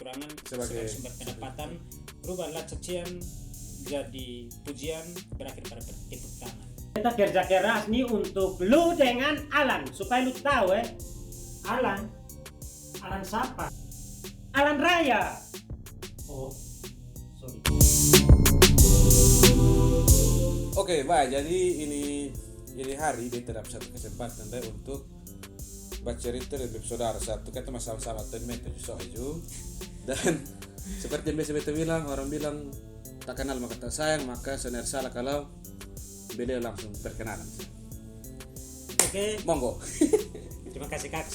kekurangan sebagai sumber pendapatan, berubahlah cacian jadi pujian, berakhir pada tepuk tangan. Kita kerja keras nih untuk lu dengan Alan, supaya lu tahu Alan siapa? Alan Raya. Oh, sorry. Oke, baik. Jadi ini hari beta dapat satu kesempatan deh untuk bercerita dengan saudara satu. Kita sama-sama teman itu dan seperti yang biasa beta bilang, orang bilang tak kenal maka tak sayang, maka senar salah kalau beliau langsung perkenalan. Oke. Monggo. Terima kasih Kak.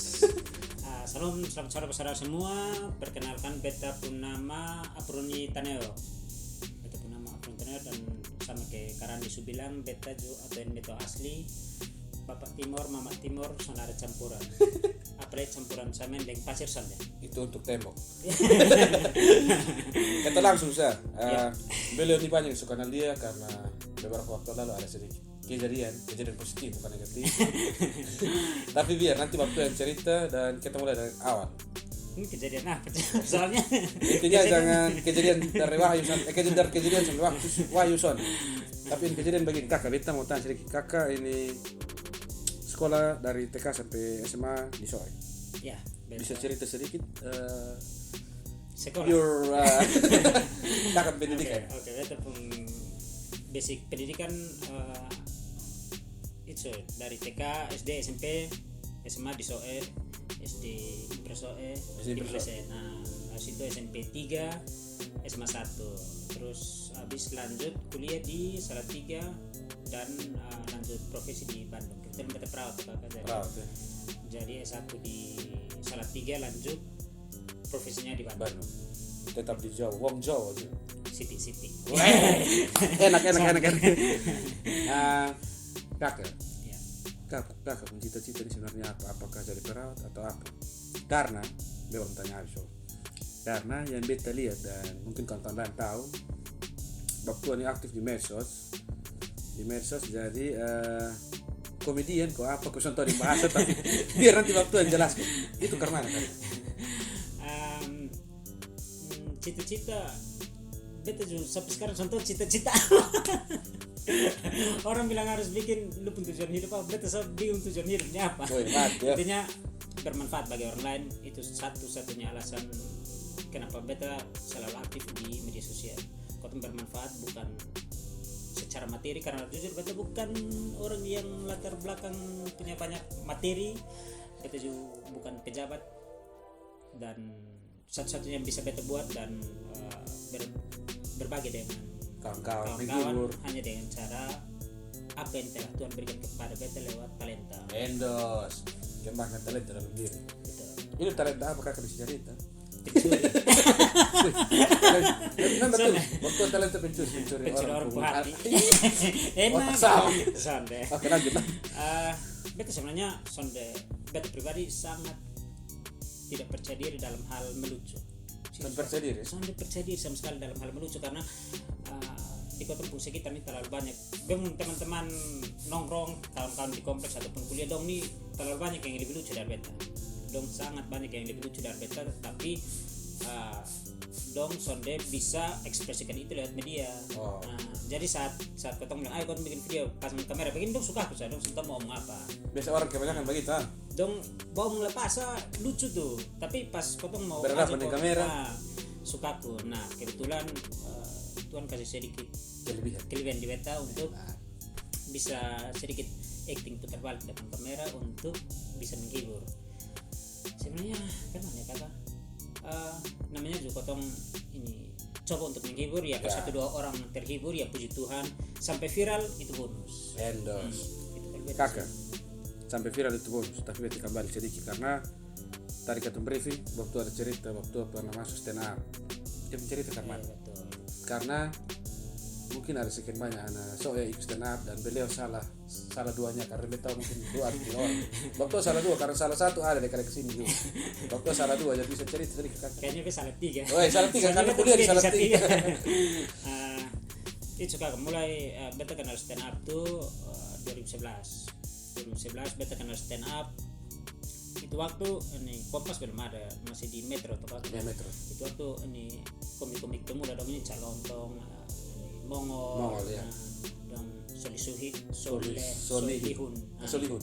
Selamat sore saudara semua. Perkenalkan beta pun nama Aproni Taneo. Beta pun nama Aproni Taneo dan sama kayak Karandi Su bilang beta juga atau yang beta asli Bapak Timur, Mama Timur, saudara campuran. Apalagi campuran samen dengan pasir saja. Itu untuk tembok. Kita langsung saja. Beliau ini banyak suka kenal dia karena beberapa waktu lalu ada sedikit kejadian positif bukan negatif. Tapi biar nanti waktu yang cerita dan kita mulai dari awal. Ini kejadian apa? Soalnya intinya jangan kejadian dari kejadian sampai Wahyu Son. Tapi ini kejadian begini, kakak beta mau tanya sedikit. Kakak ini sekolah dari TK sampai SMA di Soe. Ya, bisa cerita sedikit sekolah. Your kakak pendidikan. Oke, beta pun basic pendidikan itu dari TK, SD, SMP, SMA di Soe, SD Bersoe, di Malaysia. Nah, habis itu SMP 3, SMA 1. Terus habis lanjut kuliah di Salatiga dan lanjut profesi di Bandung. Kita beta perawat kakak. Jadi S1 di Salatiga, lanjut profesinya di Bandung. Tetap di Jawa, wong Jawa aja. Siti. Enak. Kakak. Ya. Kakak cita-cita ini sebenarnya apa? Apakah jadi perawat atau apa? Karena belum tanya Aisyah. Karena yang beta lihat dan mungkin kawan-kawan lain tahu, waktu ini aktif di medsos jadi komedian kok apa contoh di bahasa tapi biar nanti waktu yang jelaskan itu karena kan. Cita-cita beta juga sampai sekarang contoh cita-cita. Orang bilang harus bikin lu pun tujuan hidup apa, beta bingung tujuan hidupnya apa. Intinya bermanfaat bagi orang lain, itu satu-satunya alasan kenapa beta selalu aktif di media sosial. Kau bermanfaat bukan secara materi, karena jujur beta bukan orang yang latar belakang punya banyak materi. Beta juga bukan pejabat dan satu-satunya yang bisa beta buat dan berbagi dengan kawan-kawan hanya dengan cara apa yang telah Tuhan berikan kepada beta lewat talenta. Endos, kembangkan talenta dalam diri. Betul. Ini talenta apa kakak bisa cerita? Pencuri. Betul. Waktu talenta pencuri orang hati. Enak. Sonde. Oke, lanjut. Beta sebenarnya beta pribadi sangat tidak percaya diri dalam hal melucu. Sangat percaya diri sama sekali dalam hal melucu karena di kota Pungse kita ini terlalu banyak. Teman-teman nongkrong, kawan-kawan di kompleks ataupun kuliah dong nih terlalu banyak yang lebih lucu dari beta. Dong sangat banyak yang lebih lucu dari beta, tapi dong sonde bisa ekspresikan itu lewat media. Jadi saat ketemu bilang, ayo kau bikin video pasang kamera begini, dong suka aku dong suka mau ngomong apa. Biasa orang kebanyakan begitu. Dong mau melepas lucu tuh, tapi pas potong mau berhadapan dengan kamera suka aku. Nah kebetulan Tuhan kasih sedikit kelebihan di beta untuk bisa sedikit acting putar balik depan kamera untuk bisa menghibur. Sebenarnya gimana ya kakak? Namanya juga potong ini coba untuk menghibur ya, kalau satu dua orang terhibur ya puji Tuhan, sampai viral itu bonus. Kakak sampai viral itu bonus, tapi kita kembali sedikit karena tadi kita briefing waktu ada cerita waktu pernah masuk stand up dia menceritakan mana karena mungkin ada sekian banyak anak ikut stand up dan beliau salah duanya karena beliau tahu mungkin dua orang waktu salah dua karena salah satu ada di kesini juga waktu salah dua jadi bisa cerita sedikit kakak. Kayaknya salah tiga. Salah tiga karena kuliah di salah tiga. Itu kakak mulai beta kenal stand up tuh 2011 beta kenal stand up itu itu waktu ini Kompas belum ada, masih di Metro atau apa? Ya, Metro. Itu waktu ini komik-komik pemuda dong ini Calontong, Mongol, ya. dan Solihun. Solihun.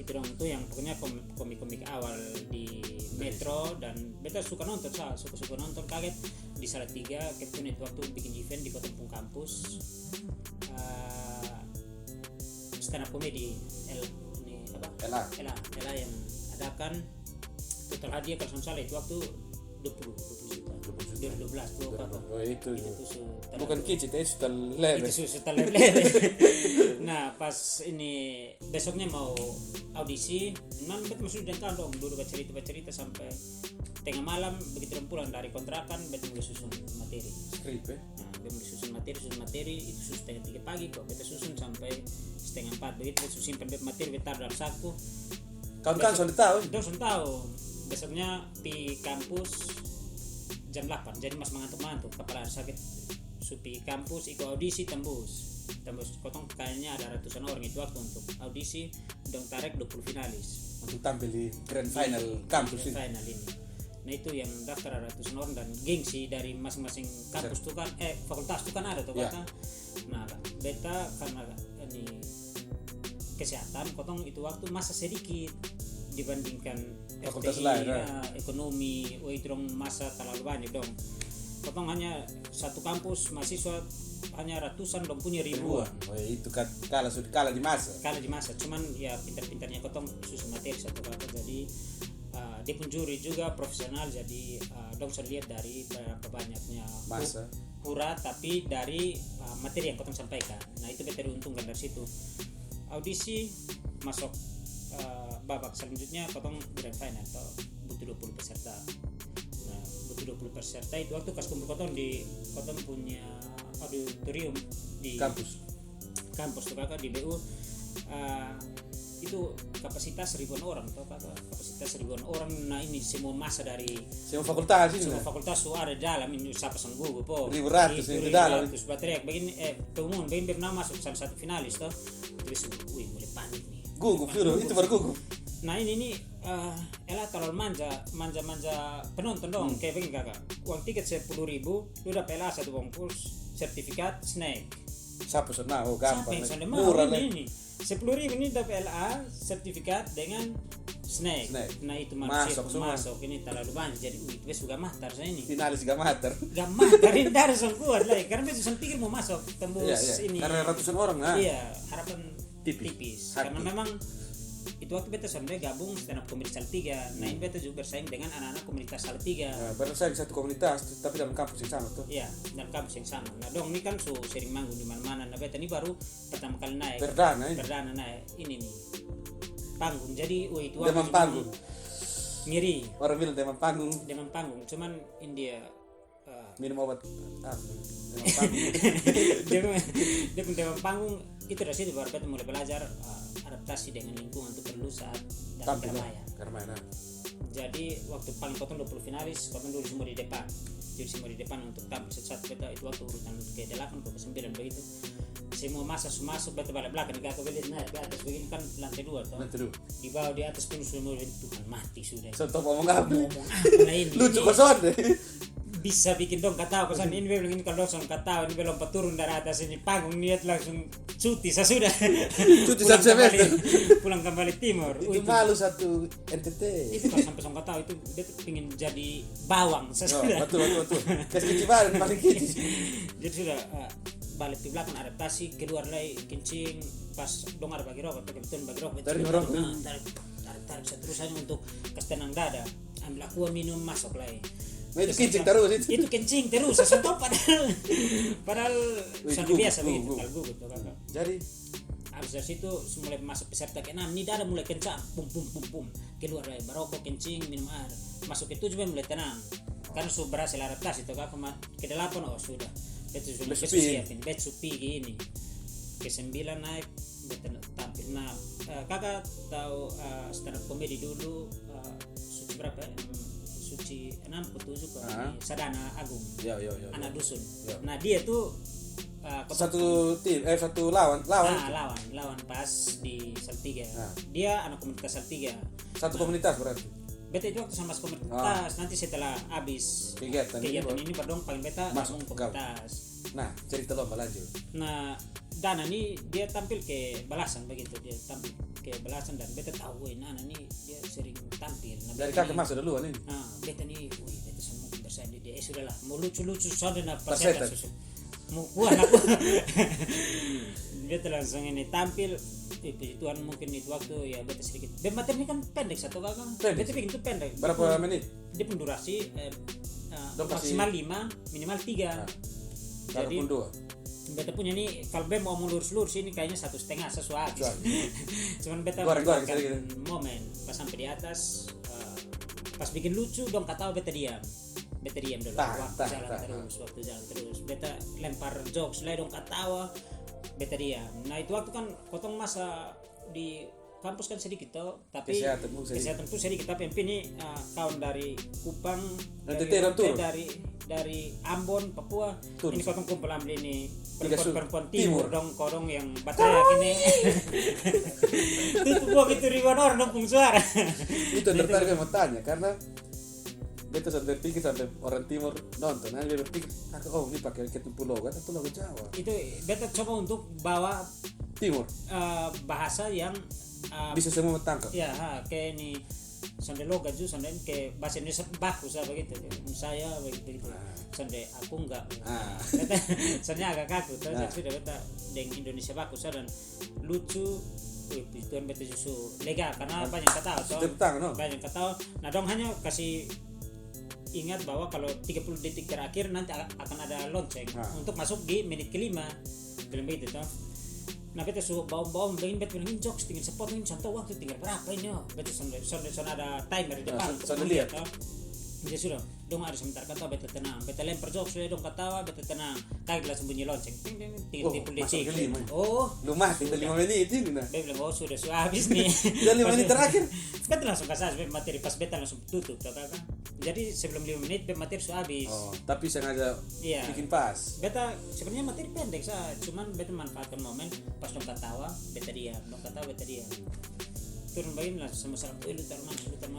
Itu dong itu yang pokoknya komik-komik awal di Metro, dan beta suka nonton, suka nonton. Kaget di Salatiga Kepun itu waktu bikin event di Kota Pung kampus, stand up comedy Ella yang adakan total hadiah kalau salah itu waktu 20 juta 2012 Oh itu sudah bukan kicit itu sudah lele. Nah pas ini besoknya mau audisi, memang bet masih udah dong dulu cerita sampai tengah malam. Begitu pulang dari kontrakan bet mulai susun materi skrip nah bet mulai susun materi itu susun 3 pagi kok, bet susun sampai 3:30 begitu, bet simpan bet materi bet taruh dalam saku. Kawan-kawan sudah tahu. Besoknya di kampus jam 8, jadi mas mengantuk kepala sakit. Supi kampus ikut audisi tembus kotong, kayaknya ada ratusan orang itu waktu untuk audisi, dong tarik 20 finalis untuk tampil di grand final kampus ini. Nah itu yang daftar ratusan orang, dan gengsi dari masing-masing kampus tuh kan fakultas tuh kan ada tuh kata. Nah beta karena ini kesehatan kotong itu waktu masa sedikit dibandingkan fakultas FTI, lain ekonomi, itu dong masa terlalu banyak dong. Potong hanya satu kampus mahasiswa hanya ratusan, dong punya ribuan. Itu kalah di masa. Cuman ya pintar-pintarnya kotong susun materi satu kata. Jadi dia pun juri juga profesional, jadi dong bisa lihat dari berapa banyaknya masa hura, tapi dari materi yang kotong sampaikan. Nah itu betul diuntungkan dari situ. Audisi masuk babak selanjutnya kotong grand final atau butuh 20 peserta. Nah butuh 20 peserta itu waktu pas kumpul kotong punya auditorium di kampus tuh kakak di BU, itu kapasitas ribuan orang tuh kakak, kapasitas ribuan orang. Nah ini semua masa dari semua fakultas tuh ada dalam ini, siapa sanggup po ribu ratus baterai begini pengumuman begini pernah masuk salah satu finalis tuh, terus mulai panik nih, gugup itu baru gugup. Nah ini Ella terlalu manja penonton dong. Kayak begini kakak, uang tiket 10.000 lu dapat Ella satu bungkus sertifikat snack. Siapa gampang murah ini 10.000 ini dapat LA sertifikat dengan snack. Nah itu masuk ini terlalu banyak, jadi itu juga mahtar saya ini finalis gak mahtar ini dari kuat lah karena besok pikir mau masuk tembus ini karena ratusan orang harapan tipis. Karena memang itu waktu beta sebenarnya gabung stand up comedy Salatiga. Nah ini beta juga bersaing dengan anak-anak komunitas Salatiga. Bersaing satu komunitas tapi dalam kampus yang sama tuh. Iya, dalam kampus yang sama. Nah dong ini kan sering manggung di mana-mana. Nah beta ini baru pertama kali naik. Perdana naik ini nih panggung. Jadi itu demam panggung. Ngiri. Orang bilang demam panggung. Cuman India minum obat demam panggung. Dia pun demam panggung itu dari situ baru beta mulai belajar adaptasi dengan lingkungan itu perlu saat dalam keramaian. Jadi waktu paling kotong 20 finalis, kotong dulu semua di depan untuk tampil satu beta itu waktu urutan ke-8 ke 9 begitu. Semua masuk beta balik belakang enggak aku lihat naik ke atas begini kan lantai 2 toh. Di bawah di atas pun semua Tuhan mati sudah. Contoh ngomong apa? Ini lucu kosan deh. Bisa bikin dong kata pesan ini belum ini kalau langsung kata ini belum turun dari atas ini panggung niat langsung cuti sesudah pulang kembali timur itu malu satu NTT itu kalau sampai songkat tahu itu dia pengen jadi bawang sesudah betul kecibaran paling kecil jadi sudah balik di belakang adaptasi keluar lagi kencing pas dong ada bagi rokok tarik seterusnya untuk kesenang dada ambil aqua minum masuk lagi. Nah, itu kencing terus sesuatu padahal sudah biasa begitu kalau gugut tuh kakak. Jadi habis dari situ mulai masuk peserta ke-6 ini dada mulai kencang pum keluar dari barokok kencing minum air masuk ke 7 mulai tenang karena sudah berhasil adaptasi tuh kakak ke-8 sudah itu sudah siapin bed supi gini ke-9 naik tampil. Nah kakak tahu stand up comedy dulu suci berapa suci 6 ke 7 ke Sadana Agung anak dusun. Nah dia tuh satu tim satu lawan pas di Salatiga. Dia anak komunitas Salatiga. Satu komunitas berarti. beta itu waktu sama komunitas nanti setelah habis kegiatan ini baru paling beta masuk komunitas. Nah cerita lomba lanjut. Nah Dana nih dia tampil ke Balasan begitu, dia tampil ke Balasan dan beta tahu Nana nih dia sering tampil. Nah, dari kakak masuk duluan ini. Nah beta nih, beta semua bersaing dia sudahlah mau lucu-lucu saudara persetan susu mau buah aku. Beta langsung ini tampil. Puji Tuhan mungkin itu waktu ya beta sedikit. Materi ini kan pendek satu kakak. Beta bikin itu pendek. Berapa menit? Dia pun durasi maksimal 5, minimal 3. Nah, jadi pun 2. Beta punya nih kalau beta mau lurus-lurus ini kayaknya 1,5 sesuai. Cuman beta goreng momen pas sampai di atas pas bikin lucu dong kata beta diam dulu waktu jalan terus beta lempar jokes lah dong ketawa beta diam. Nah itu waktu kan potong masa di kampus kan sedikit toh, tapi kesehatan pun sedikit, tapi ini kawan dari Kupang, dari Ambon, Papua, ini potong kumpul ambil ini perempuan timur dong kodong yang baterai ini. Itu buat itu ribuan orang dong suara. Itu tertarik mau tanya karena beta sampai pikir sampai orang timur nonton, nah dia berpikir, ini pakai pulau Jawa. Itu beta coba untuk bawa timur bahasa yang bisa semua tangkap. Ya, kayak ini sonde logat juga sonde ke bahasa Indonesia bagus begitu. Saya begitu. Sonde aku enggak. Beta sonde agak kaku terus sudah beta dengan Indonesia bagus dan lucu. Tujuan beta justru lega karena banyak kata banyak kata. Nah dong hanya kasih ingat bahwa kalau 30 detik terakhir nanti akan ada lonceng untuk masuk di menit kelima film itu toh. Nah beta suruh bawa begini beta bilang jokes tinggal spot ini contoh waktu tinggal berapa ini beta sudah ada timer di depan sudah lihat dia sudah dong ada sebentar kata beta tenang beta lempar jokes sudah dong ketawa beta tenang kaget langsung bunyi lonceng tinggal 30 detik lu mati 5 menit ini nah beta bilang sudah habis nih dan 5 menit terakhir beta langsung kasih materi pas beta langsung tutup toh kakak. Jadi sebelum 5 menit materi sudah habis. Tapi sengaja bikin pas. Beta sebenarnya materi pendek saja, cuman beta manfaatkan momen pas dong ketawa, beta diam. Turun bayin lah sama sarap lu terman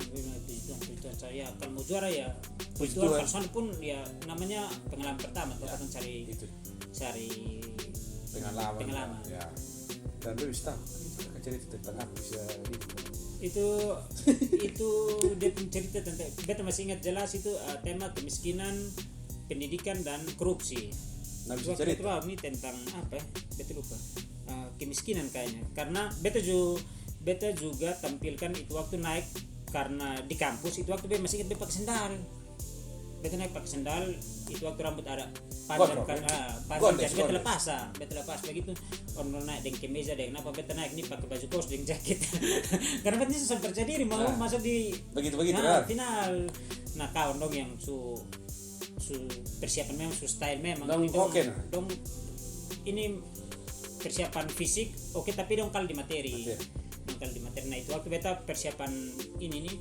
itu saya kalau mau juara ya puji Tuhan kalau pun ya namanya pengalaman pertama tuh kan cari pengalaman. Ya. Dan lu bisa cerita tentang apa bisa itu dia cerita tentang beta masih ingat jelas itu tema kemiskinan, pendidikan dan korupsi. Nah, bisa cerita ini tentang apa ya? Beta lupa. Kemiskinan kayaknya. Karena beta juga tampilkan itu waktu naik karena di kampus itu waktu beta masih ingat beta pakai sendal. Beta naik pakai sendal itu waktu rambut ada panjang kan beta lepas begitu orang naik dengan kemeja dengan apa beta naik nih pakai baju kos dengan jaket karena beta susah percaya diri mau masuk di begitu final. Nah kawan dong yang su persiapan memang su style memang dong ini persiapan fisik oke, tapi dong kali di materi. Nah itu waktu beta persiapan ini nih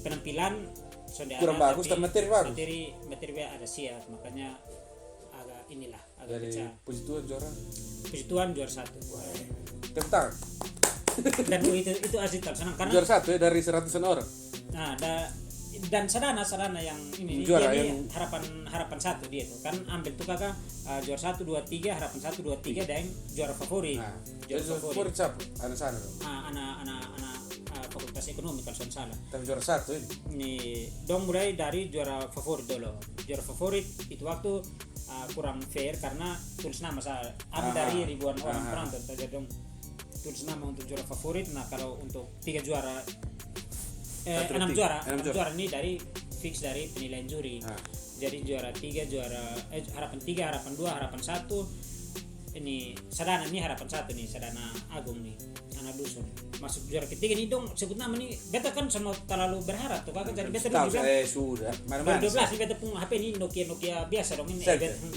penampilan kurang bagus dan materi bagus. Materi ada siap, makanya agak dari pecah. Puji Tuhan juara 1. Tentang. Dan itu asli senang karena juara 1 ya dari 100-an orang. Nah, dan sadana yang ini juara dia yang harapan 1 dia tuh kan ambil tuh kakak juara 1 2 3 harapan 1 2 3 dan juara favorit. Nah, juara favorit siapa? Anak sana dong. Anak fakultas ekonomi kalau saya salah. Tapi juara 1 ini. Ini dong mulai dari juara favorit dulu. Juara favorit itu waktu kurang fair karena tulis nama saya dari ribuan orang penonton saja dong tulis nama untuk juara favorit. Nah kalau untuk 3 juara 6 juara ini dari fix dari penilaian juri. Jadi juara 3 harapan 3 harapan 2 harapan 1 ini Sadana nih harapan 1 nih Sadana Agung nih anak dusun masuk juara ketiga nih dong sebut nama nih beta kan sama terlalu berharap tuh kakak jadi beta dulu juga sudah 2012 nih beta pun HP ini Nokia biasa dong ini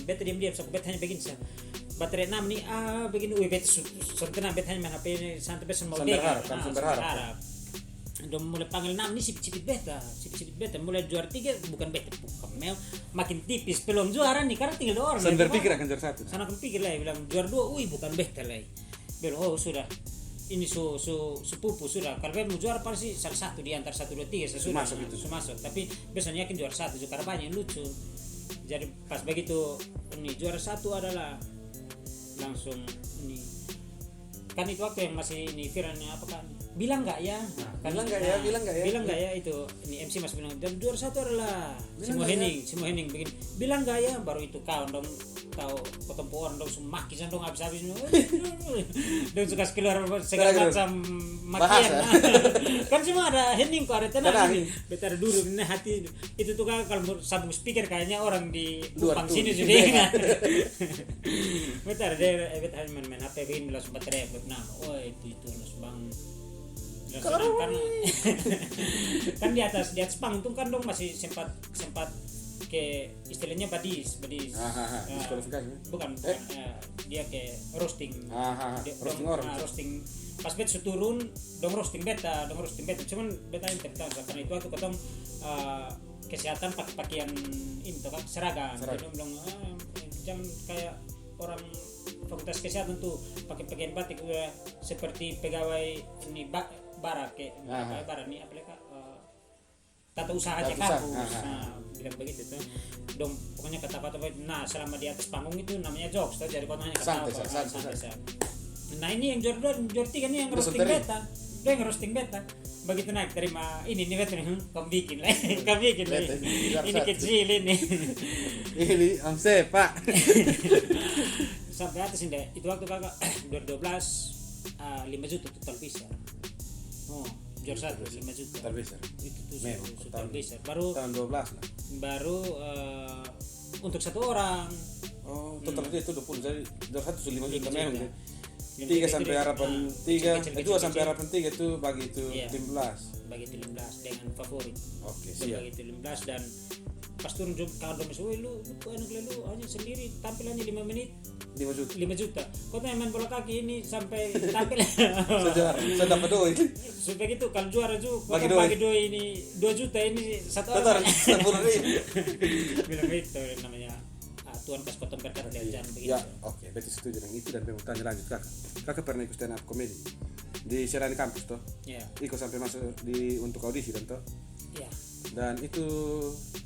beta diam so beta hanya begini baterai 6 nih begini beta sudah beta hanya main HP ini santai beta mau berharap dong mulai panggil 6 nih sipit beta mulai juara 3 bukan beta mel makin tipis belum juara nih karena tinggal 2 orang saya berpikir akan juara 1 sana aku pikir lah bilang juara 2 bukan beta lah bilang sudah ini sepupu sudah. Kalau beta mau juara pasti salah satu di antara 1, 2, 3 sesudah masuk. Tapi biasanya yakin juara 1 karena banyak yang lucu. Jadi pas begitu ini juara 1 adalah langsung ini kan itu waktu yang masih ini viralnya apa kan bilang nggak ya bilang nggak ya itu ini MC masih bilang dan juara 1 adalah Simo Henning begini bilang nggak ya baru itu kawan dong tahu pertempuran dong semakin dong habis dong suka keluar segala macam makian kan semua ada Henning kok ada tenang betar dulu ini hati itu tuh kan kalau sambung speaker kayaknya orang di Kupang sini sudah betar betar main HP begini langsung baterai nah itu langsung bang kan di atas panggung kan dong masih sempat ke istilahnya badis bukan dia ke roasting roasting pas beta turun dong roasting beta cuman beta yang tertawa karena itu aku ketemu kesehatan pakai pakaian ini tuh kan seragam jadi bilang jangan kayak orang fakultas kesehatan tuh pakai pakaian batik udah seperti pegawai ini barak kayak barak nih apa leka tata usaha aja kampus bilang begitu tuh dong pokoknya kata-kata nah selama di atas panggung itu namanya jokes tuh jadi kontennya santai. Nah ini yang juara 3 nih yang roasting beta begitu naik terima ini nih beta kamu bikin lah ini kecil ini omse pak sampai atas ini itu waktu kakak 2012 5 juta total besar juara 1 5 juta total besar itu tuh total besar baru tahun 12 lah baru untuk 1 orang total itu 20 jadi juara 1 5 juta memang 3 sampai harapan 3 2 sampai harapan 3 itu bagi itu tim 15 bagi tim 15 dengan favorit siap bagi tim 15 dan pas turun kalau domis lu hanya sendiri tampil hanya 5 menit 5 juta kau main bola kaki ini sampai tampil saya dapat doi supaya gitu kalau juara juga bagi doi ini 2 juta ini 1 orang bilang itu namanya Tuhan kas potong berkat dan jangan begitu ya oke berarti setuju dengan itu dan mau tanya lanjut kakak pernah ikut stand up comedy di Serani kampus toh ikut sampai masuk untuk audisi dan toh dan itu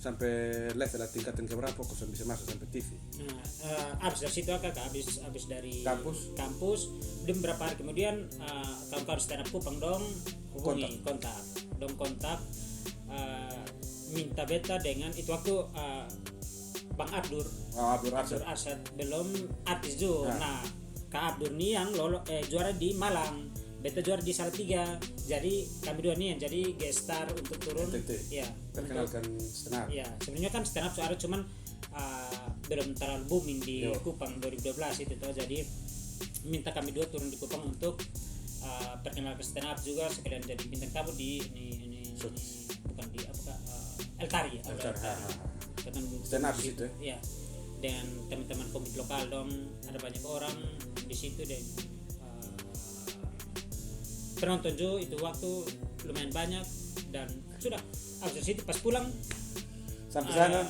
sampai level tingkatan keberapa kok bisa masuk sampai TV abis dari situ abis dari kampus belum berapa hari kemudian kawan-kawan stand up Kupang dong hubungi kontak minta beta dengan itu waktu Bang Abdur Arsyad belum artis juga. Nah, Kak Abdur nih yang juara di Malang, beta juara di Salatiga. Jadi kami dua nih yang jadi guest star untuk turun. Ya, perkenalkan stand up. Ya, sebenarnya kan stand up soalnya cuman belum terlalu booming di Kupang 2012 itu tuh. Jadi minta kami dua turun di Kupang untuk perkenalkan stand up juga sekalian jadi bintang tamu di ini bukan di apa Eltari. Stand up di situ ya dengan teman-teman komik lokal dong ada banyak orang di situ dan penonton juga itu waktu lumayan banyak dan sudah habis situ pas pulang sampai sana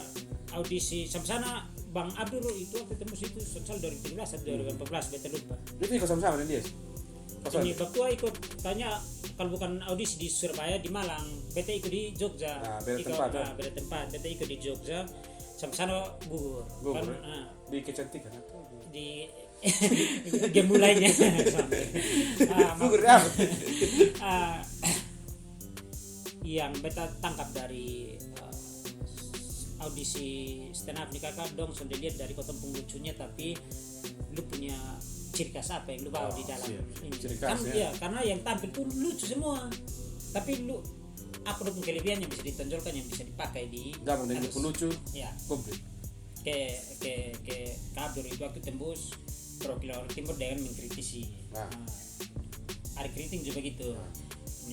audisi sampai sana Bang Abdur itu waktu tembus itu sosial 2013 atau 2014 beta lupa itu ikut sama-sama dengan dia ini waktu ikut tanya kalau bukan audisi di Surabaya di Malang beta ikut di Jogja beda tempat beta ikut di Jogja sampai sana gugur kan di kecantikan atau di game mulainya gugur apa yang beta tangkap dari audisi stand up nih kakak dong sudah lihat dari potong lucunya tapi lu punya ciri khas apa yang lu bawa di dalam ini kan karena yang tampil tuh lucu semua tapi lu apa dong kelebihan yang bisa ditonjolkan yang bisa dipakai di gabung dengan lucu komplit ke Kabur itu waktu tembus perwakilan Timur dengan mengkritisi Ari Kriting juga gitu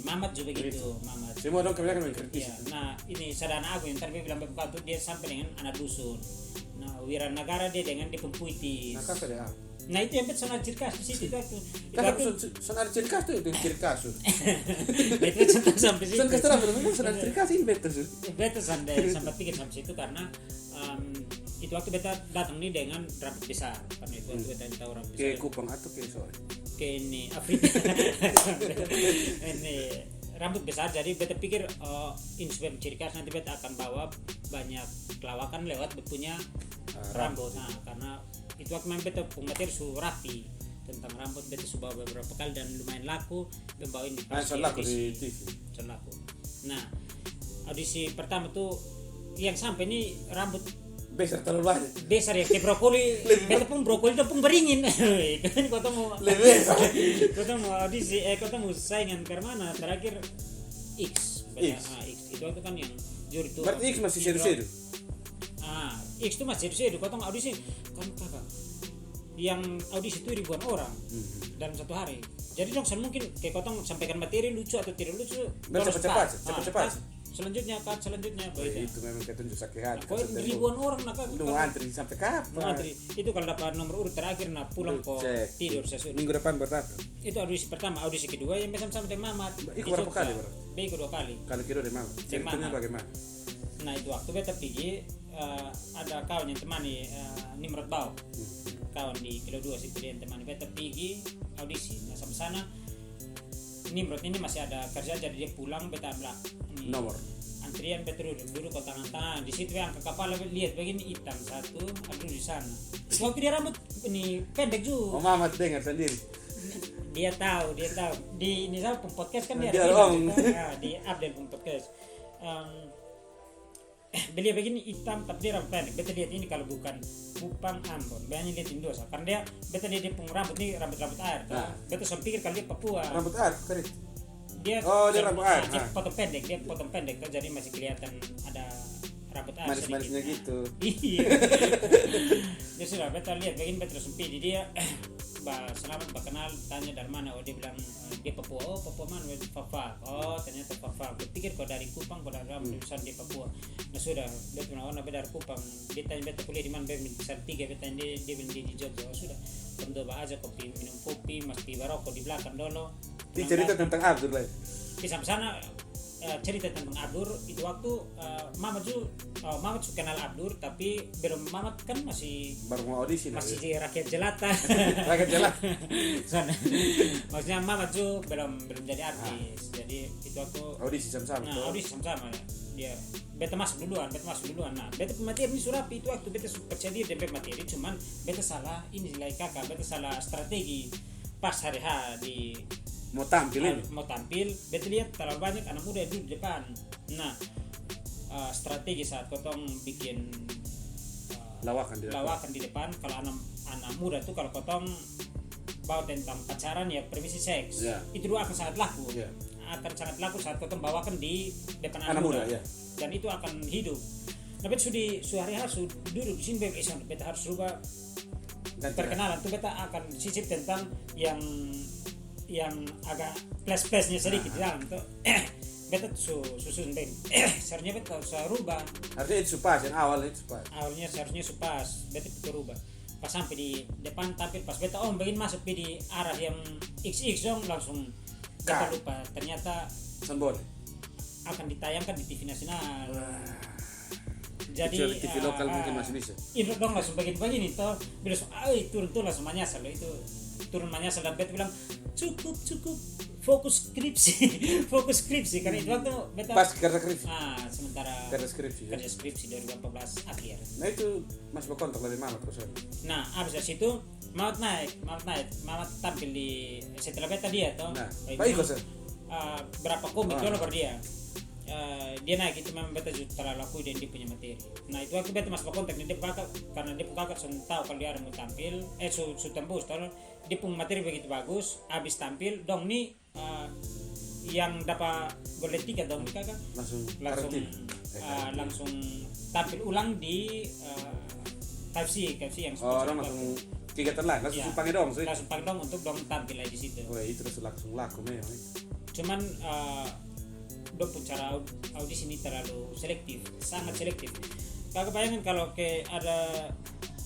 Mamat juga gitu Mamat semua dong kebanyakan mengkritisi nah ini sadana aku yang tadi bilang Bapak tuh dia sampai dengan anak dusun nah Wiranagara dia dengan di Pempuitis nah itu yang betul soal ciri khas di situ itu kan soal ciri khas itu ciri khas itu sampai situ soal ciri khas ini betul sampai pikir sampai situ karena itu waktu beta datang nih dengan rambut besar karena itu waktu beta tahu rambut besar ke Kupang atau ke sore ke ini Afrika. Ini rambut besar, jadi beta pikir ini sebagai ciri khas, nanti beta akan bawa banyak kelawakan lewat punya rambut. Nah, karena itu aku main beta materi su rapi tentang rambut, beta su bawa beberapa kali dan lumayan laku, bawa ini Langsung laku di TV. laku. Nah, audisi pertama tuh yang sampai ini rambut Besar terlalu banyak. besar ya, kayak brokoli. Beta pun brokoli itu pun beringin. Kan kau mau Lebih besar. kau mau audisi, kau mau saingan ke mana? Terakhir X. X. X itu kan yang juri itu. Berarti X masih sedu-sedu. X itu masih sedu. Kau mau audisi kan kakak. Yang audisi itu ribuan orang dalam satu hari. Jadi dong mungkin kayak kau sampaikan materi lucu atau tidak lucu. Cepat-cepat. Selanjutnya begitu. itu memang ketunjuk sakit hati. Kau ribuan orang nak Lu antri sampai kapan? antri. Itu kalau dapat nomor urut terakhir pulang kok tidur sesudah. Minggu depan berdatang. Itu audisi pertama, audisi kedua yang bersama dengan Mamat. Ikut berapa kali, Bro? Ikut 2 kali. Kali kedua dari mana? Ceritanya bagaimana? Nah, itu waktu beta pergi ada kawan yang temani Nimrod Bau. Kawan di Kilo 2 situ dia yang temani beta pergi audisi. Nah, sampai sana Nimrod ini masih ada kerja, jadi dia pulang beta ambil Nomor. Antrian beta duduk kok tangan-tangan. Di situ yang ke kepala lihat begini hitam satu, aduh di sana. Waktu dia rambut ini pendek juga. Oh, Mamat dengar sendiri. Dia tahu di ini saya podcast kan dia di update podcast. Beliau begini hitam tapi dia rambut pendek. Beta lihat ini kalau bukan Kupang Ambon, banyak lihat Indonesia karena dia pung rambut ini rambut air. Beta sempat pikir kalau dia Papua. Rambut air, keren. Dia rambut air. Dia potong pendek, jadi masih kelihatan ada rambut air. Manis-manisnya gitu. Iya. Dia sudah beta lihat begini beta langsung pilih dia. Selamat kenal, tanya dari mana? Oh dia bilang dia Papua. Oh Papua mana? Papua. Oh ternyata Papua. Gue pikir kau dari Kupang, kau dari rambut besar di Papua. Nah sudah, beta bilang oh dari Kupang. Dia tanya beta kuliah di mana? Beta besar 3. Beta dia bilang di Jogja. Oh sudah, berdoa aja kopi, minum kopi, mas pi baroko di belakang dulu. Ini cerita tentang Abdur lah. Di sana cerita tentang Abdur itu waktu Mamat su kenal Abdur tapi belum Mamat kan masih baru mau audisi masih di rakyat jelata. Rakyat jelata. Maksudnya Mamat su belum jadi artis. Jadi itu waktu audisi sama-sama. Nah, audisi sama-sama ya. Dia beta masuk duluan. Nah, beta materi ini surapi itu waktu beta percaya diri dan materi cuman beta salah ini nilai kakak, beta salah strategi pas hari di mau tampil, beta lihat terlalu banyak anak muda duduk di depan. Nah, strategi saat kotong bikin lawakan di depan kalau anak muda tuh kalau kotong bawa tentang pacaran ya permisi seks, itu dulu akan sangat laku. Akan sangat laku saat kotong bawakan di depan anak muda. Dan itu akan hidup. Nah, beta hari duduk di sini beta harus rubah perkenalan tuh beta akan sisip tentang yang agak plus-plusnya sedikit di dalam tuh. Beta susun seharusnya beta usah rubah. Artinya itu pas yang awalnya seharusnya pas beta rubah. Pas sampai di depan tampil pas beta begini masuk di arah yang XX dong langsung beta lupa ternyata Sambol akan ditayangkan di TV nasional. Jadi TV lokal mungkin masih bisa. Itu dong langsung begini toh bilang turun langsung menyasar loh itu. Turun menyasar dan beta bilang cukup fokus skripsi karena itu waktu beta pas kerja skripsi sementara kerja skripsi 2014 akhir. Nah itu masih berkontak dari Mamat terus. Nah abis dari situ Mamat tampil di setelah beta dia toh Pak Iko berapa komik dulu baru dia naik itu memang beta terlalu laku dan dia punya materi. Nah itu waktu beta masuk kontak dia kakak karena dia kakak sudah tahu kalau dia ada mau tampil su tembus tahu dia punya materi begitu bagus. Habis tampil dong nih yang dapat golden ticket dong kakak langsung tampil ulang di KFC yang langsung kegiatan lain langsung panggil dong untuk dong tampil lagi di situ. Itu langsung laku memang. Cuman pun cara audisi ini terlalu selektif, sangat selektif. Kakak bayangin kalau ada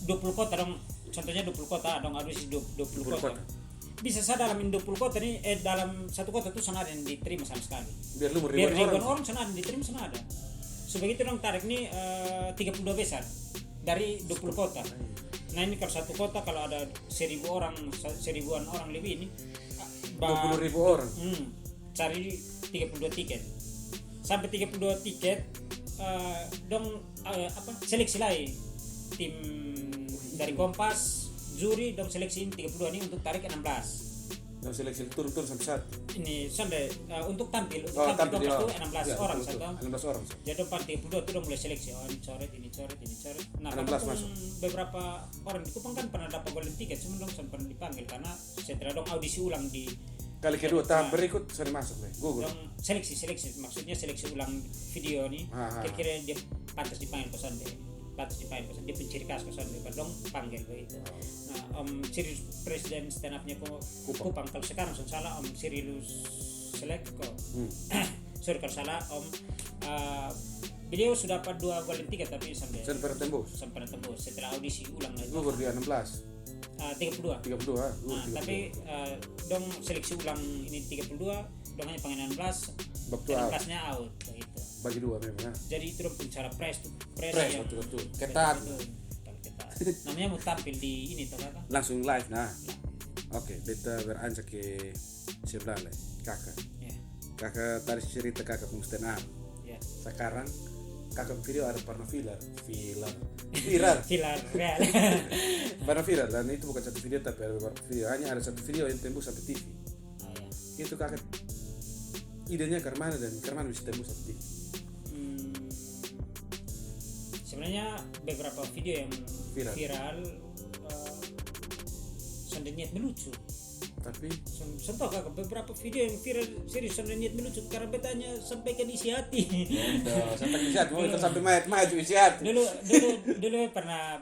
20 kota dong, contohnya 20 kota dong audisi 20 kota. Bisa saya dalam 20 kota ini dalam satu kota tuh sana ada yang diterima sama sekali. Biar ribuan orang sana ada yang diterima sana ada. Sebegitu dong tarik nih 32 besar dari 20 kota. Nah ini kalau satu kota kalau ada 1000 seribuan orang lebih ini 20.000 orang. Cari 32 tiket sampai 32 tiket dong seleksi lagi tim dari Kompas juri dong seleksiin 32 ini untuk tarik 16 Dan seleksi turun sampai satu. ini Sunday untuk tampil Tampil Kompas di tuh 16 orang betul. satu 16 orang. jadi 32 itu udah mulai seleksi ini coret nah 16 walaupun masuk. beberapa orang di Kupang kan pernah dapat golden ticket cuma dong sempat dipanggil karena setelah dong audisi ulang di Kali kedua tahap berikut sudah masuk nih. Google. dong seleksi maksudnya seleksi ulang video nih kira-kira dia pantas dipanggil ke Sunday dia penciri khas ke Sunday dong panggil begitu. Nah ciri presiden stand up-nya Kupang kalau sekarang salah Sirilus Selek kok sorry kalau salah beliau sudah dapat 2 golden ticket tapi sampai tembus setelah audisi ulang lagi Gugur dia 16 32 nah, tapi dong seleksi ulang ini 32 dong hanya pengen 16 16-nya out begitu bagi 2 memang. Jadi itu dong cara press yang betul ketat. Namanya mau tampil di ini toh kakak Langsung live nah. Oke, beta beranjak ke sebelah lah kakak. Kakak tadi cerita kakak pun stand up. Sekarang kakak video ada pernah viral real pernah viral dan itu bukan satu video tapi ada beberapa video, hanya ada satu video yang tembus sampai TV. Itu kakak idenya karena bisa tembus sampai TV. Sebenarnya beberapa video yang viral sudah niat melucu tapi contoh kakak beberapa video yang viral serius sudah niat melucu karena betanya sampaikan isi hati sampai isi hati mau itu sampai mayat isi hati dulu pernah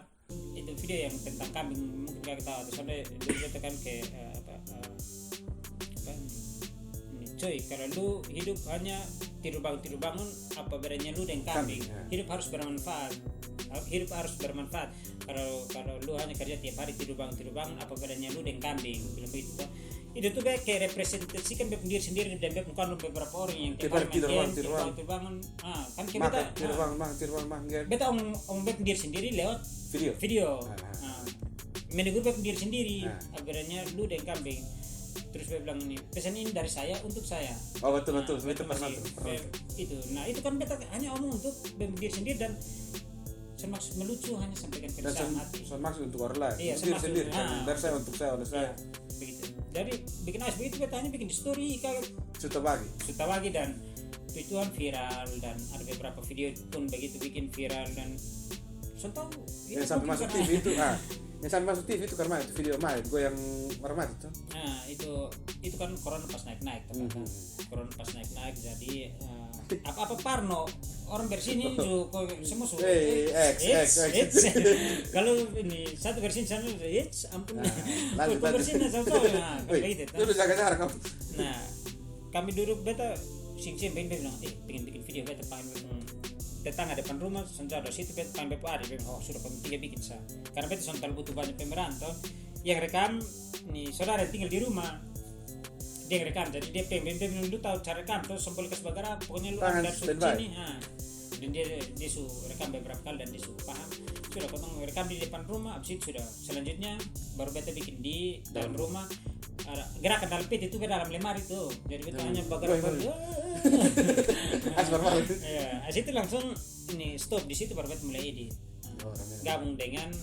itu video yang tentang kambing mungkin kakak tahu atau sampai dulu kita kan ke coy kalau lu hidup hanya tidur bangun apa bedanya lu dengan kambing hidup harus bermanfaat kalau lu hanya kerja tiap hari tidur bangun apa bedanya lu dengan kambing bilang begitu itu tuh kayak representasikan diri sendiri dan bukan beberapa orang yang tiap hari tidur bangun kan kita tidur bangun beta om diri sendiri lewat video menegur diri sendiri akhirnya lu dengan kambing. Terus dia bilang ini pesan ini dari saya untuk saya. Betul itu pernah itu. Nah itu kan beta hanya omong untuk diri sendiri dan semaksud melucu hanya sampaikan keresahan hati. Semaksud untuk orang lain. Iya, sendiri. Dari saya untuk saya oleh saya. Begitu. Jadi bikin begitu beta hanya bikin story Sudah bagi dan tweetan viral dan ada beberapa video pun begitu bikin viral dan contoh yang sampai masuk TV itu yang sampai masuk TV itu karena itu video gue yang mermat itu. Nah itu kan corona pas naik corona pas naik jadi apa Parno orang bersini semua sudah kalau ini satu versi sana ampun bersini sama begitu itu jaga jarak kamu. Nah kami duduk beta sing bilang pengen bikin video beta pengen tetangga depan rumah senjata situ pengen hari sudah penting bikin sah karena beta sontal butuh banyak pemeran toh yang rekam nih saudara tinggal di rumah dia rekam jadi dia pengen lu tahu cara rekam terus sembol ke sebagara pokoknya lu ada sini dan dia su rekam beberapa kali dan dia su paham sudah potong rekam di depan rumah abis itu sudah selanjutnya baru beta bikin di dalam rumah gerakan dalam pit itu dalam lemari tuh jadi beta hanya beberapa situ langsung ini stop di situ baru beta mulai edit gabung dengan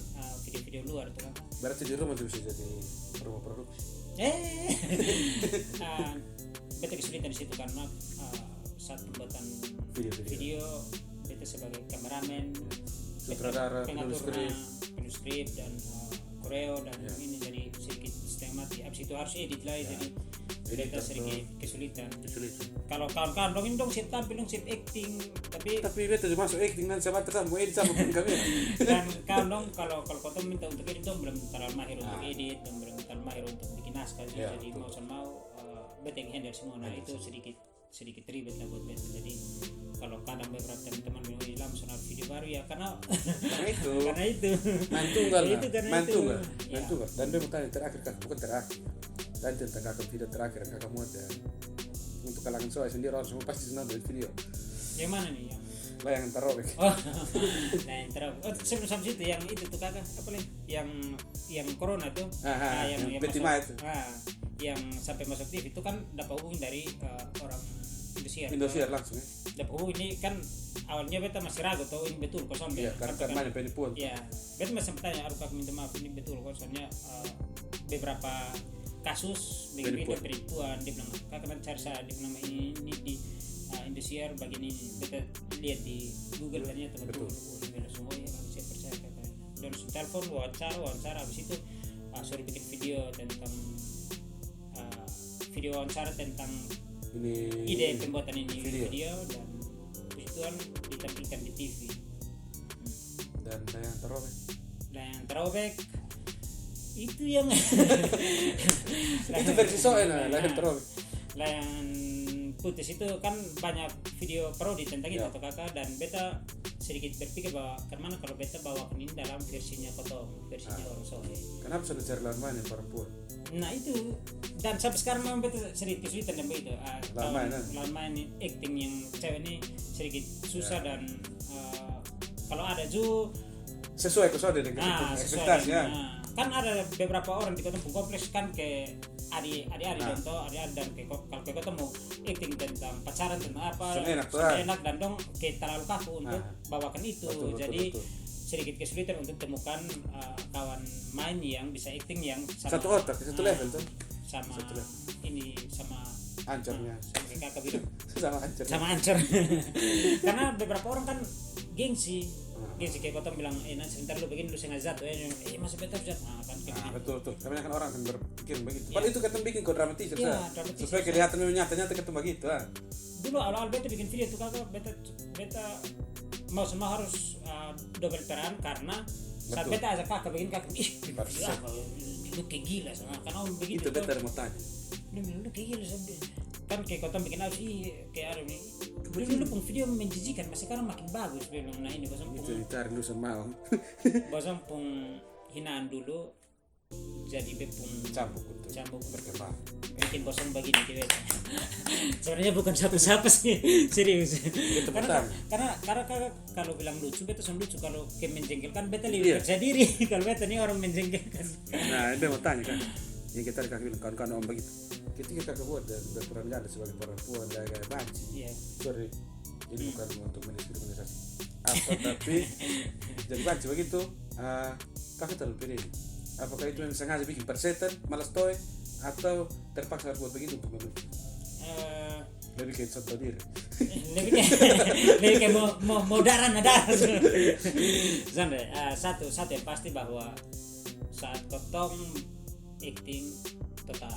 video-video luar tuh kan berarti di rumah tuh bisa jadi rumah produksi beta kesulitan di situ karena saat pembuatan video beta sebagai kameramen sutradara pengatur skrip dan koreo dan ini jadi sedikit setengah mati abis itu harus edit lah jadi beta sedikit kesulitan kalau kawan-kawan dong ini dong siap tampil dong siap acting tapi beta juga masuk acting dan sama tetap mau edit sama pun kami dan kawan dong kalau kau minta untuk edit dong belum terlalu mahir untuk edit dan belum terlalu mahir untuk bikin naskah jadi mau beta yang handle semua nah itu sedikit ribet lah buat beta jadi kalau kadang beberapa teman-teman bilang hilang soal video baru ya karena itu mantunggal dan dia mau tanya terakhir kan bukan terakhir dan tentang kakak video terakhir kakak mau untuk kalangan soal sendiri orang semua pasti nonton video yang mana nih yang layangan terobek. Oh, nah yang terus. Oh, sebelum sampai situ yang itu tuh kakak apa nih? Yang corona tuh. Yang masuk, Betima itu. Yang sampai masuk TV itu kan dapat hubungi dari orang Indosiar langsung ya. Dapat hubungi ini kan awalnya beta masih ragu tuh ini betul kok sampai. Iya, karena mana penipuan. Iya, beta masih bertanya, aduh kakak minta maaf ini betul kok soalnya beberapa kasus video penipuan dia bilang kakak nanti cari saya dia nama ini di Indosiar bagian ini beta lihat di Google ternyata betul. Dia langsung oh ya saya percaya kakak. Dan langsung telepon wawancara habis itu suruh bikin video tentang video wawancara tentang ini ide pembuatan ini video dan puji ditampilkan di TV. Dan yang terobek itu yang itu versi soalnya layan terobek. Layan putus itu kan banyak video parodi tentang itu atau kakak dan beta sedikit berpikir bahwa kemana kalau beta bawakan ini dalam versinya versinya orang Sohe. Kenapa sudah cari lawan main yang perempuan? Nah itu dan sampai sekarang memang beta sedikit kesulitan dan begitu. Lawan main acting yang cewek ini sedikit susah dan kalau ada sesuai dengan ekspektasi ya. Kan ada beberapa orang di kota kompleks kan ke adik contoh dan kalau ke kota mau acting tentang pacaran tentang apa enak dan dong ke terlalu kaku untuk bawakan itu betul. Sedikit kesulitan untuk temukan kawan main yang bisa acting yang sama satu otak satu level tuh sama ini sama ancornya kakak bilang sama ancor karena beberapa orang kan gengsi kayak kota bilang nanti sebentar lu begini lu sengaja tuh masih betul kan betul kebanyakan orang kan berpikir begitu padahal itu kan bikin kok dramatis dramatis supaya kelihatan nyata ketemu begitu dulu awal beta bikin video tuh kakak beta mau semua harus double peran karena saat beta ajak kakak bikin kakak lu kayak gila sama karena begitu itu beta mau tanya lu kayak gila sampai kan kayak kota bikin apa sih kayak ada nih dulu pun video menjijikan masih sekarang makin bagus bilang nah ini bosan pun itu ditarik lu semau bosan pun hinaan dulu jadi bepung cambuk berkembang bikin bosan begini gitu sebenarnya bukan siapa sih serius karena kalau bilang lucu beta sama lucu kalau kayak menjengkelkan beta lebih percaya diri kalau beta ini orang menjengkelkan nah itu mau tanya kan yang kita bilang kawan-kawan om begitu ketika kita buat dan berperan ganda sebagai perempuan dan kayak banci sorry ini bukan untuk mendiskriminasi apa tapi jadi banci begitu kakak terlalu pilih apakah itu yang sengaja bikin persetan malas toy atau terpaksa harus buat begitu untuk melucu lebih kayak contoh diri lebih kayak mau darah satu yang pasti bahwa saat kotong acting kotong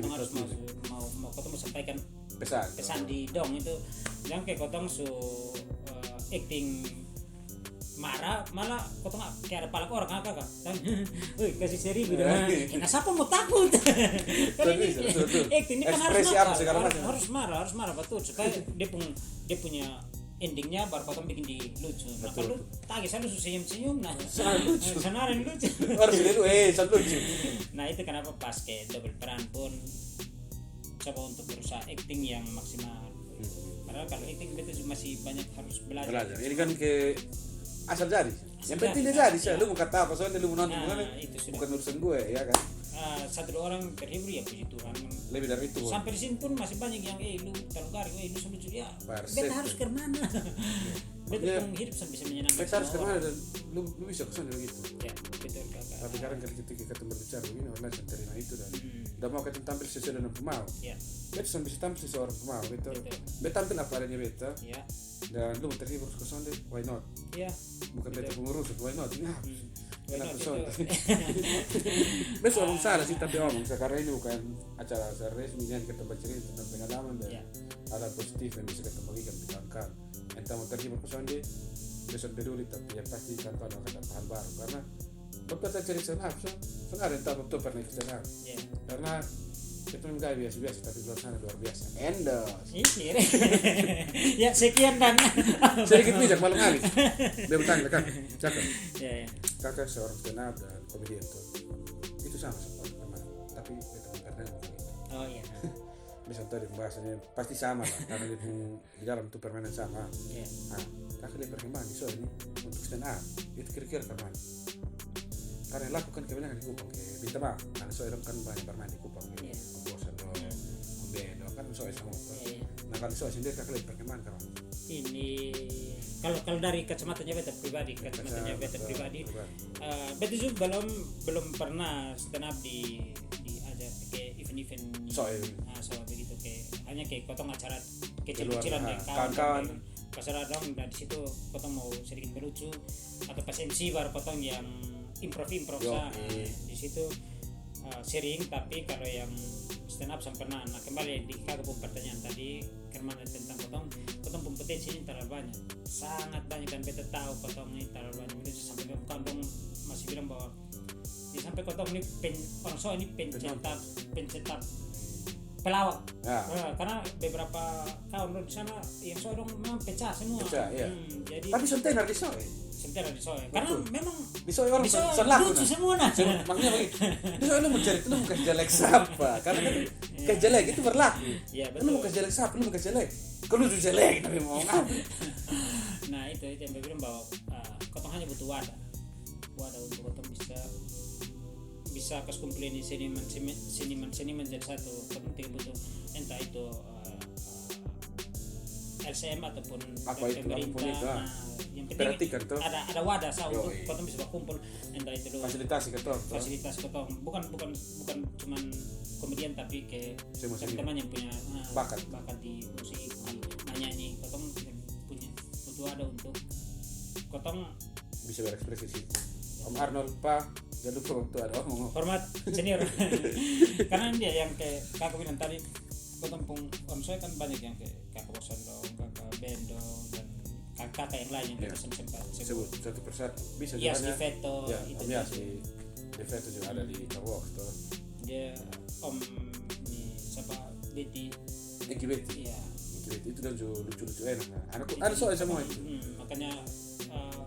harus mau kotong sampaikan pesan di dong itu yang kayak kotong acting marah malah kotong kayak ada palak orang kakak kan kasih seri gitu nah siapa mau takut kan ini acting ini kan harus marah betul supaya dia punya endingnya baru kotong bikin di lucu. Nah kalau tadi saya lucu senyum nah lucu senaran lucu harus lucu. Nah itu kenapa pas kayak double peran pun coba untuk berusaha acting yang maksimal. Padahal kalau acting itu masih banyak harus belajar. Ini kan ke asal jadi. Yang penting dia jadi sih. Lu mau kata apa soalnya lu mau nonton bukan urusan gue ya kan. Satu dua orang terhibur ya puji Tuhan. Lebih dari itu. Sampai di sini pun masih banyak yang lu terlalu garing, lu lucu dia. Beta harus ke mana? Beta pun hidup sampai bisa menyenangkan. Beta harus ke mana dan lu bisa kesana begitu. Ya betul kakak. Tapi sekarang ketika kita berbicara begini orang lain terima itu dan udah mau kita tampil sesuai dengan pemau. Ya. Beta sampai bisa tampil seorang pemau gitu. Beta tampil apa adanya beta. Ya. Dan lu mau terhibur ke sana deh, why not? Iya. Bukan beta pengurus, why not? Ini kenapa soalnya? Besok omong salah sih tapi omong sekarang ini bukan acara resmi yang kita bercerita tentang pengalaman dan hal positif yang bisa kita bagikan ke kawan-kawan. Entah mau terhibur ke sana besok peduli tapi yang pasti kawan-kawan akan dapat hal baru karena beberapa cerita senap sekarang entah betul pernah ikut senap karena kita enggak biasa-biasa tapi luar sana luar biasa. Endos. Ya sekian dan sedikit bijak malam hari. Dia bertanya kan, cakap. Ya. Kakak seorang stand up dan komedian tuh itu sama seperti teman tapi itu pernah begitu. Oh iya. bisa tadi pembahasannya pasti sama lah karena di dalam itu permainan sama. Iya. Nah, kakak lihat perkembangan di ini untuk stand up itu kira-kira permainan. Karena yang lakukan kebanyakan di Kupang kayak minta maaf karena soalnya kan banyak bermain di Kupang gitu. Iya. Bosan dong, bedo kan soalnya sama. Iya. Nah kalau soalnya sendiri kakak lihat perkembangan kan. Ini kalau dari kacamatanya beta pribadi, beta juga belum pernah stand up di aja kayak event-event so begitu kayak hanya kayak potong acara kecil-kecilan kayak kawan-kawan pasar dong dan di situ potong mau sedikit melucu atau pas MC baru potong yang improv di situ sering. Tapi kalau yang stand up sampai pernah. Nah kembali di kakak pertanyaan tadi karena tentang potong kompetensi ini terlalu banyak, sangat banyak dan beta tahu potong ini terlalu banyak. Itu sampai kantong masih bilang bahwa sampai potong ini orang soal ini pencetak pelawak karena beberapa kawan di sana yang soal dong memang pecah semua. Iya. Jadi tapi sentenar di soal karena memang di soal orang lucu semua nah. Makanya begitu di soal lu mau cari lu mau kasih jelek siapa karena kan kasih jelek itu berlaku. Iya betul. Lu mau kasih jelek siapa, lu mau kasih jelek kalau lu jelek tapi mau ngapa. Nah itu yang bilang bahwa kotong hanya butuh wadah untuk kotong bisa kas kumpulin seniman jadi satu. Kotong tidak butuh entah itu LCM ataupun apa itu pemerintah. Yang penting ada wadah untuk kotong bisa berkumpul entah itu fasilitasi kotong bukan cuman komedian tapi kayak teman-teman yang punya bakat di musik di nyanyi. Kotong punya butuh wadah untuk kotong bisa berekspresi sih. Om Arnold Pak jangan lupa waktu ada ngomong hormat senior karena dia yang kayak kakak bilang tadi kotong om saya kan banyak yang kayak kakak bosan dong, kakak bendo dan kakak yang lain yang kita sempat sebut satu persatu bisa juga di Veto itu di Veto juga ada di Kawok tuh dia om nih siapa Betty iya itu dan juga lucu-lucu enak ada soal semua itu makanya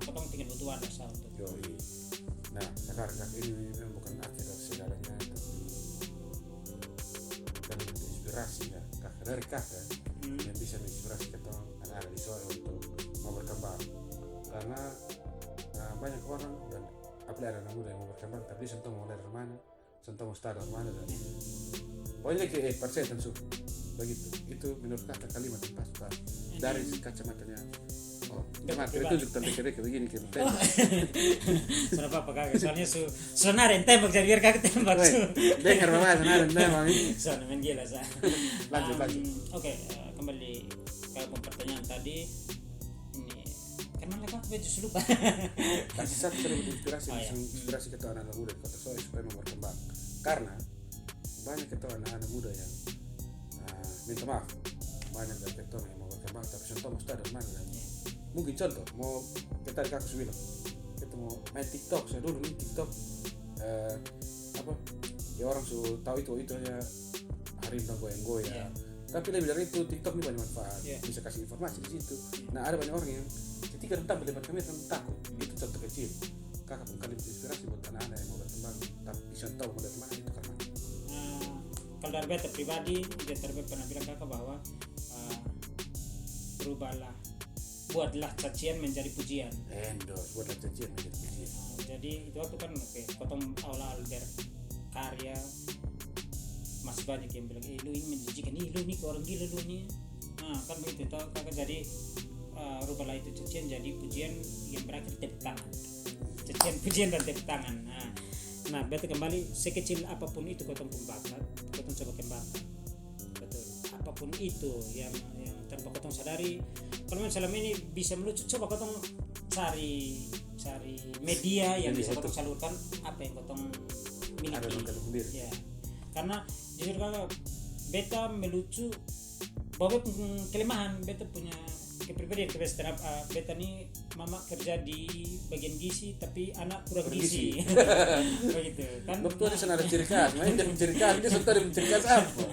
kotong tinggal butuh wadah untuk nah sekarang ini memang bukan akhir segalanya tapi dan inspirasi ya dari kakak yang bisa menginspirasi kita anak-anak di soal untuk mau berkembang karena banyak orang dan apalagi anak muda yang mau berkembang tapi sentuh mau mulai dari mana, sentuh mau start dari mana dan pokoknya kayak persen begitu. Itu menurut kakak kalimat yang pas dari kacamatanya. Itu tunjuk tanda kira begini kita. Kenapa kakak? Soalnya sonar yang tembak jadi biar kakak tembak. Dengar mama sonar yang tembak ini. Soalnya main gila sah. Lanjut. Oke, kembali ke pertanyaan tadi. Ini kan mana kakak baju lupa. Kasih satu inspirasi ke anak muda di Kota Soe supaya mau berkembang. Karena banyak kita anak muda yang minta maaf banyak dari kita yang mau berkembang tapi contoh mau start dari mana dan mungkin contoh mau kita di kakak bilang kita mau main TikTok. Saya dulu main TikTok ya orang tahu itu hanya hari ini goyang tapi lebih dari itu TikTok ini banyak manfaat bisa kasih informasi di situ. Nah ada banyak orang yang ketika tampil di depan kamera takut. Itu contoh kecil kakak pun kali inspirasi buat anak-anak yang mau berkembang tapi contoh mau dari mana itu karena kalau dari beta pribadi dia pernah bilang kakak bahwa buatlah cacian menjadi pujian. Buatlah cacian menjadi pujian. Jadi itu waktu kan kotong awal berkarya masih banyak yang bilang lu ini menjijikan, lu ini orang gila lu ini. Nah kan begitu toh kakak jadi rubahlah itu cacian jadi pujian yang berakhir tepuk tangan. Cacian pujian dan tepuk tangan. Nah beta kembali sekecil apapun itu kotong bakat, kotong coba kembangkan. Betul. Apapun itu yang tanpa kotong sadari kalau selama ini bisa melucu, coba kotong cari media yang bisa kotong salurkan apa yang kotong miliki. Ya. Karena jujur kalau beta melucu bahwa kelemahan beta punya kepribadian kebiasaan beta nih mama kerja di bagian gizi tapi anak kurang gizi. Begitu kan. Dokter di sana ada ciri khas, main dia menciri khas, dia sudah menciri khas apa.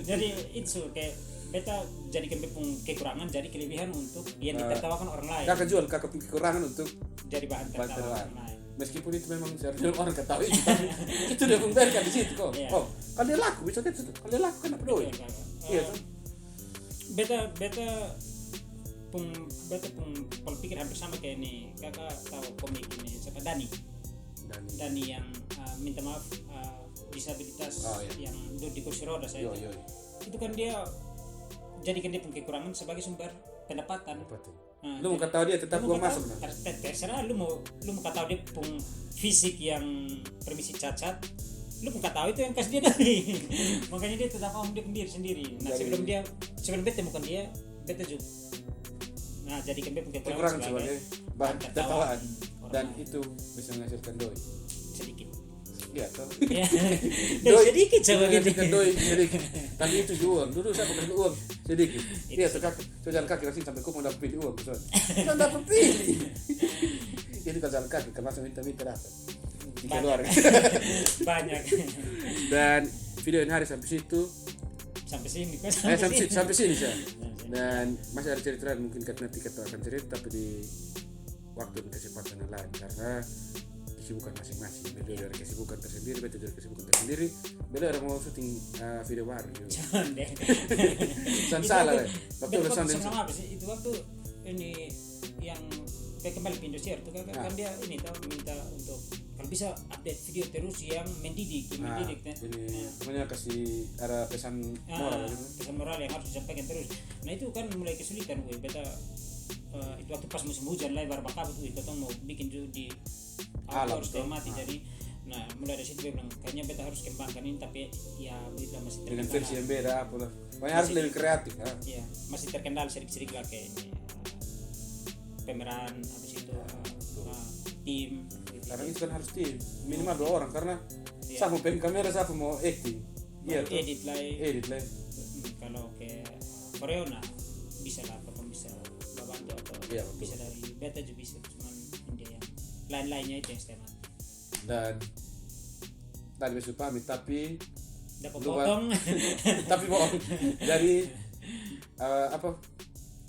Jadi itu kayak beta jadikan kekurangan jadi kelebihan untuk yang ditertawakan orang lain. Kakak jual kakak kekurangan untuk jadi bahan tertawa orang lain. meskipun itu memang seharusnya orang ketahui itu, tapi itu dia memberikan di situ kok. Iya. Oh, kalau dia laku bisa gitu. Kalau dia laku kenapa doi? Iya kan? Beta pun kalau pikir hampir sama kayak ini. Kakak tahu komik ini siapa Dani yang minta maaf disabilitas iya. yang duduk di kursi roda saya. Yo. Itu kan dia jadikan dia punya kekurangan sebagai sumber pendapatan. Nah, Lu mau tahu dia tetap gua masuk. Terserah lu mau tahu dia pun fisik yang permisi cacat, lu mau tahu itu yang kasih dia dari. Makanya dia tetap mau dia sendiri. Nah, sebelum beta bukan dia, beta juga. Nah, jadikan dia punya kekurangan sebagai bahan tertawaan dan orang itu bisa menghasilkan doi sedikit. Iya toh. Ya. Doi sedikit coba gitu. Doi sedikit. Tapi itu uang. Dulu saya pakai uang sedikit. Iya, jalan kaki langsung sampai mau dapat pilih uang. Tidak dapat pilih. Itu kalau jalan kaki termasuk minta dapat. Di keluar. Banyak. Dan video ini hari sampai situ. Sampai sini. Sampai sini saya. Dan masih ada cerita lain, mungkin nanti kita akan cerita tapi di waktu dan kesempatan yang lain karena kesibukan masing-masing. Beliau dari kesibukan tersendiri, beta dari kesibukan tersendiri. Beliau ada mau syuting video baru. Jangan deh. Salah deh. Waktu udah sound sama apa sih? Itu waktu ini yang kayak kembali ke Indosiar tuh kan dia ini tahu minta untuk kalau bisa update video terus yang mendidik. Ini namanya kasih ada pesan moral gitu. Pesan moral yang harus disampaikan terus. Nah itu kan mulai kesulitan gue. Beta itu waktu pas musim hujan lebar bakabut gue ketemu mau bikin juga di harus mati jadi nah mulai dari situ gue bilang kayaknya beta harus kembangkan ini tapi ya begitu masih terkendala dengan versi yang beda apa lah pokoknya harus lebih kreatif ya masih terkendala sedikit lah kayak ini pemeran habis itu tim gitu. Karena itu kan harus tim minimal 2 orang karena sama pegang kamera siapa mau acting edit lah kalau ke Koreo nah bisa lah potong bisa bantu atau bisa dari beta juga bisa cuman dia yang lain-lainnya itu yang setengah dan tadi besok pamit tapi dapat potong tapi bohong dari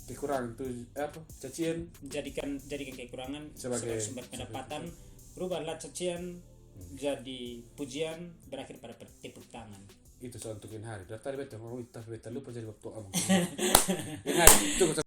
kekurangan tuh cacian jadikan kekurangan sebagai sumber pendapatan rubahlah cacian jadi pujian berakhir pada tepuk tangan itu soal untuk hari dari tadi beta ngomong tapi beta lupa jadi waktu omong hari tunggu